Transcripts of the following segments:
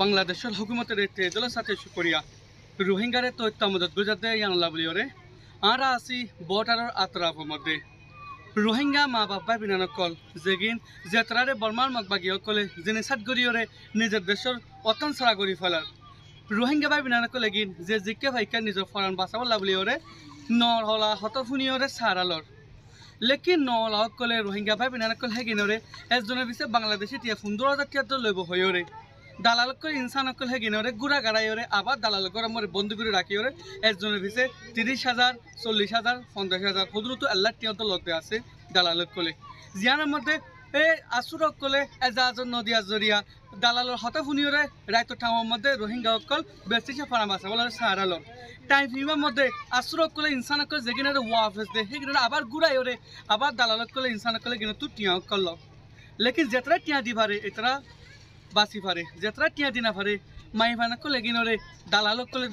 বাংলাদেশের হুকুমতের তেজলের সাথে শুকরিয়া রোহিঙ্গারে তথ্য মদত গুজাতে ইয়ানলা বলিওরে আর আসি বর্ডারের আতরাফের মধ্যে রোহিঙ্গা মা বাবা বিনানকল যেগিন জেতরারে বর্মার মগবাগিয়কলে যিনি সাতগরিয়রে নিজের দেশের অতন ছাড়া করি ফেলার রোহিঙ্গা বাই বিনানকল এগিন যে জিকে ভাইকা নিজের ফরান বাঁচাবলা বলিওরে নর হলা হতফুনিয়রে সারালর লেকিন নলাকলে রোহিঙ্গা ভাই বিনানকল হেগিনরে এজনের পিছে বাংলাদেশে টিয়া 15,000 টিয়া লইব হইরে দালালক ইনসানকল হেগিনরে গুড়া গাড়াইরে আবার দালালকর মরে বন্ধু করে রাখিওরে এজনের পিছে 30,000 40,000 50,000 হদরুতো আল্লাহ টিয়া তো লতে আছে দালালকলে জিয়ানের মধ্যে এই আসুরকলে এজাজ নদিয়া জরিয়া দালালর হতফুনিয়রে রাইতো ঠাওয়ার মধ্যে রোহিঙ্গা অকল বেস্টিসা ফারামাসা বলে সারালর টাইম ফিমার মধ্যে আসুরকলে ইনসানকল যেগিনারে ওয়াফেস দে হেগিনারে আবার গুড়াইরে আবার দালালকলে ইনসানকলে গিনা তু টিয়া অকল লেকিন যেতরা টিয়া দি পারে এতরা বাসি পারে যেতরা টিয়া দিনা পারে মাই ভানাকলে গিনরে দালালকলে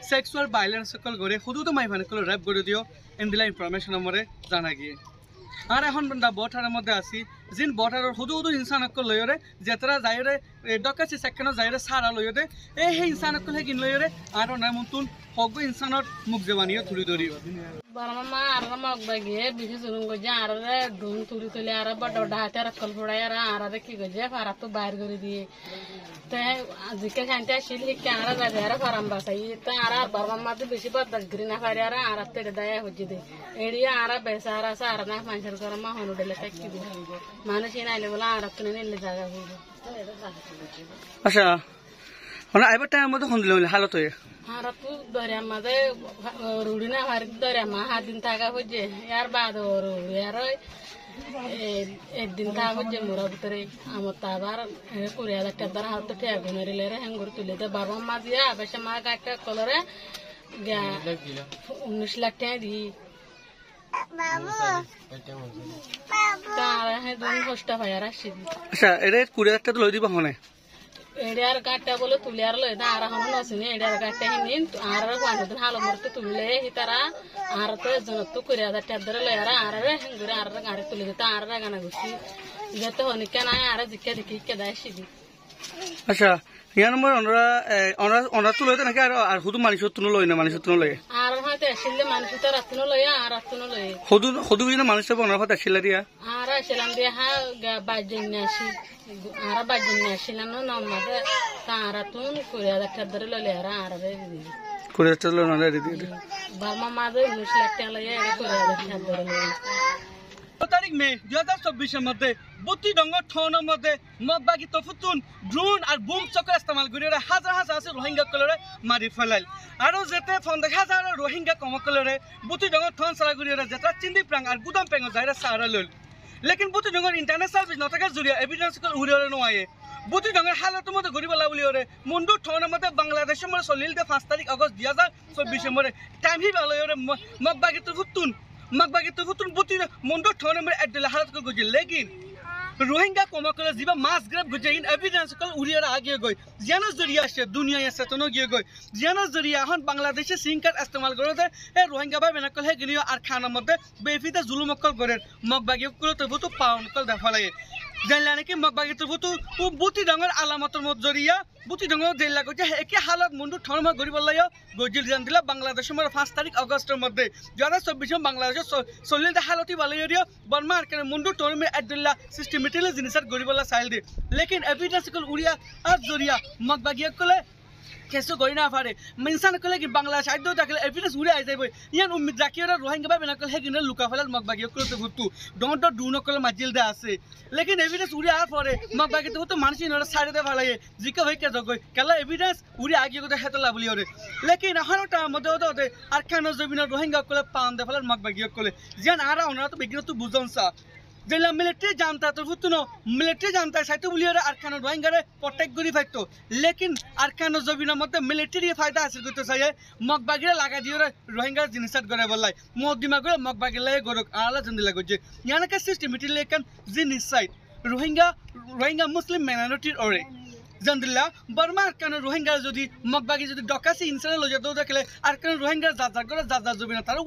সেক্সুয়াল ভায়োলেন্স সকল করে শুধু তো মাই ভানাকলে রেপ করে দিও এন্দিলা ইনফরমেশন আমরে জানা গিয়ে আর এখন বর্ডারের মধ্যে আছি যিন বর্ডারের হুদু হুদু ইনসানকল লইরে যেতরা যাইরে ডকাছি সেকেন্ড যাইরে সারা লইরে এই হে ইনসানকল হে কিন লইরে আর নামতুন হগো ইনসানর মুখ জবানিও তুলি ধরিও বারমামা আর মগবাগিয়ে বিশি শুরু গজে আর ডুম তুলি তুলি আর বড় হাতে আর কল ফোড়াই আর কি গজে ফারা তো বাইর করে দিয়ে তো আজকে শান্তি আসিল হিকে আর যাবে আর ফারাম বাসাই তো আর বারমামা তো বেশি বাদ গরি না ফারি আর তেড়ে দায় হচ্ছে দে এড়িয়া আর বেসা আর সার না মানুষের ঘর মা হনুডেলে থাকি দিব মানুষ নাইলে বলে আর তো নিলে জায়গা হইব আচ্ছা মানে আইবার টাইমের মধ্যে হন দিলে হালত হয়ে আর তো দরিয়া মাঝে রুড়ি না ভারি দরিয়া মা হাত দিন থাকা হচ্ছে ইয়ার বাদ রুড়ি আর একদিন থাকা হচ্ছে মোরা ভিতরে আমার তো আবার 20,000 টাকা দ্বারা হাত ঠেয়া গুনারিলে হ্যাঙ্গুর তুলে তো বাবা মা দিয়ে আবেশে মা গাছটা কলরে 19 লাখ টাকা দিই আচ্ছা এটা 20,000 টাকা লই দিবা হনে এড়িয়ার গাড়টা বলে তুলে আর লই না আর হন আসেনি এড়িয়ার গাড়টা হিনিন আর কোনদিন হালো মরতে তুললে হিতারা আর তো জন তো 20,000 টাকা ধরে লই আর হেঙ্গুরে আর গাড়ি তুলে দিতে আর গানা গুছি যত হনি কেন আর জিকে দেখি কে দাইছি আচ্ছা ইয়ার নম্বর অনরা তুলে নাকি আর হুদু মানুষ তুনো লই না মানুষ তুনো লই আর হয়তো আসলে মানুষ তো রাতুনো লই আর রাতুনো লই হুদু বিনা মানুষ সব অনরা ফাতা ছিল দিয়া আর ছিলাম দিয়া হা বাজেন আসি আর বাজেন আসিলাম না মাঝে তারা তুন 20,000 টাকা ধরে লই আর রে দি 20,000 টাকা লই না রে দি বাবা মাঝে 19 লাখ টাকা লই 20,000 টাকা ধরে লই তারিখ মে 2024 মধ্যে বুতি ডঙ্গর ঠনের মধ্যে মগবাগি তফুতুন ড্রোন আর বুম চক্র ইস্তেমাল করে হাজার হাজার আছে রোহিঙ্গা কলরে মারি ফেলাইল আর যেতে 50,000 রোহিঙ্গা কমকলরে বুতি ডঙ্গর ঠন সারা করে যেটা চিন্দি প্রাং আর গুদাম প্রাং যাইরা সারা লইল লেকিন বুতি ডঙ্গর ইন্টারন্যাশনাল সার্ভিস নথাকার জরিয়া এভিডেন্স কল উড়িরে নয় বুতি ডঙ্গর হালত মধ্যে গরিবলা বলিওরে মুন্ডু ঠনের মধ্যে বাংলাদেশের মধ্যে চলিল 5 তারিখ আগস্ট 2024 মধ্যে টাইম হি ভালোরে মগবাগি তফুতুন मगबागी तो फुतुन बुती मुंडो ठोने में एडला हालत को गुजर लेकिन रोहिंग्या कोमाकल जीवा मास ग्रेब गुजर इन एविडेंस कल उरिया आगे गई जानो जरिया से दुनिया या सतनो गिए गई जानो जरिया हन बांग्लादेश सिम कार्ड इस्तेमाल करे दे ए रोहिंग्या भाई बेनकल है गिनियो आर खाना मध्य बेफिदा जुलुम कल करे मगबागी को तो बुतु पाउन कल दफालाय जानलाने कि मगबागी तो बुती डंगर आलामतर मत जरिया बुती डंगर जेला को एके हालत मुंडू ठन में गरीब लायो गजिल जान दिला बांग्लादेश में 5 तारीख अगस्त मध्य 2024 बांग्लादेश चलिल हालती बालायो बर्मा के मुंडू ठन में एडला सिस्टमेटिकली जिनिस गरीबला साइल दे लेकिन एविडेंस कल उड़िया আর জরিয়া মগবাগি কলে কেসো গই না পারে ইনসান কলে কি বাংলাদেশ আইদো দেখলে এভিডেন্স উড়ে আই যাইব ইয়ান উম্মিদ রাখিরা রোহিঙ্গা ভাই বেনাকল হেগিনে লুকা ফেলার মগবাগি কলে তো গুতু ডন্ট ডু নকলে মাজিল দে আছে লেকিন এভিডেন্স উড়ে আর পরে মগবাগি তো মানুষ ইনরা সাইডে দে ভালাই জিকা ভাই কে জগই কেলা এভিডেন্স উড়ে আগে কথা হেতলা বলি ওরে লেকিন হনটা মধ্যে ওতে আর খানো জবিনা রোহিঙ্গা কলে পাউন দে ফেলার মগবাগি কলে জান আর ওনা তো বিগ্ন তো বুঝনসা যেলা মিলিটারি জানতা তো ফুতুনো মিলিটারি জানতা সাইতো বলিওরে আর খানো রোহিঙ্গারে প্রটেক্ট করি ফাইতো লেকিন আর খানো জবিনার মধ্যে মিলিটারি ফায়দা আছে কইতো চাই মগবাগিরে লাগা দিওরে রোহিঙ্গা জিনিসat করে বললাই মদিমা করে মগবাগিলে গরক আলা জন্দিলা গজে ইয়ানকা সিস্টেমেটিক লেকান জিনিস সাইড রোহিঙ্গা মুসলিম মাইনরিটির ওরে জন্দিলা বর্মা আর খানো রোহিঙ্গা যদি মগবাগি যদি ডকাসি ইনসানে লজা দো দেখলে আর খানো রোহিঙ্গা জাজা করে জাজা জবিনা তার